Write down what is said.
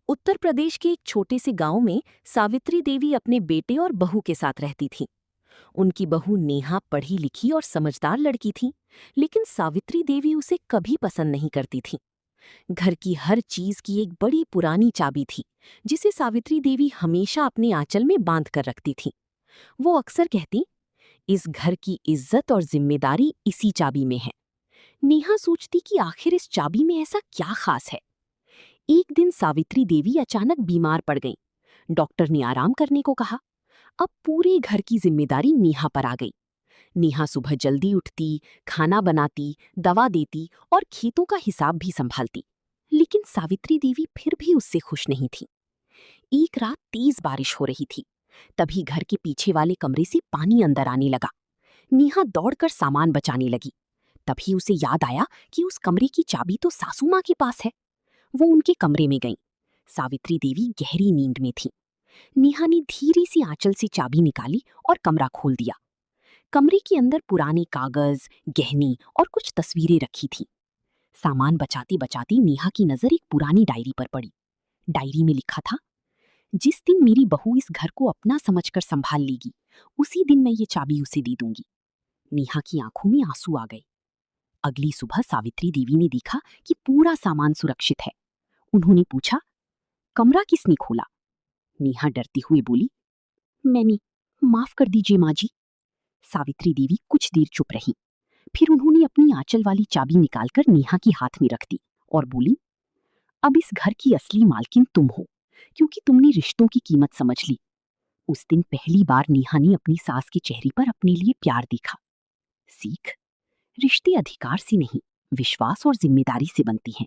उत्तर प्रदेश के एक छोटे से गांव में सावित्री देवी अपने बेटे और बहू के साथ रहती थी। उनकी बहू नेहा पढ़ी लिखी और समझदार लड़की थी, लेकिन सावित्री देवी उसे कभी पसंद नहीं करती थी। घर की हर चीज की एक बड़ी पुरानी चाबी थी, जिसे सावित्री देवी हमेशा अपने आंचल में बांध कर रखती थी। वो अक्सर कहती, इस घर की इज्जत और जिम्मेदारी इसी चाबी में है। नेहा सोचती कि आखिर इस चाबी में ऐसा क्या खास है। एक दिन सावित्री देवी अचानक बीमार पड़ गईं। डॉक्टर ने आराम करने को कहा। अब पूरे घर की जिम्मेदारी नेहा पर आ गई। नेहा सुबह जल्दी उठती, खाना बनाती, दवा देती और खेतों का हिसाब भी संभालती। लेकिन सावित्री देवी फिर भी उससे खुश नहीं थी। एक रात तेज बारिश हो रही थी। तभी घर के पीछे वाले कमरे से पानी अंदर आने लगा। नेहा दौड़कर सामान बचाने लगी। तभी उसे याद आया कि उस कमरे की चाबी तो सासू माँ के पास है। वो उनके कमरे में गईं। सावित्री देवी गहरी नींद में थी। नेहा ने धीरे से आंचल से चाबी निकाली और कमरा खोल दिया। कमरे के अंदर पुराने कागज, गहने और कुछ तस्वीरें रखी थीं। सामान बचाती बचाती नेहा की नजर एक पुरानी डायरी पर पड़ी। डायरी में लिखा था, जिस दिन मेरी बहू इस घर को अपना समझकर संभाल लेगी, उसी दिन मैं ये चाबी उसे दे दूंगी। नेहा की आंखों में आंसू आ गए। अगली सुबह सावित्री देवी ने देखा कि पूरा सामान सुरक्षित है। उन्होंने पूछा, कमरा किसने खोला? नेहा डरती हुई बोली, मैंने। माफ कर दीजिए माँ जी। सावित्री देवी कुछ देर चुप रही। फिर उन्होंने अपनी आंचल वाली चाबी निकालकर नेहा की हाथ में रख दी और बोली, अब इस घर की असली मालकिन तुम हो, क्योंकि तुमने रिश्तों की कीमत समझ ली। उस दिन पहली बार नेहा ने अपनी सास के चेहरे पर अपने लिए प्यार देखा। सीख, रिश्ते अधिकार से नहीं, विश्वास और जिम्मेदारी से बनती हैं।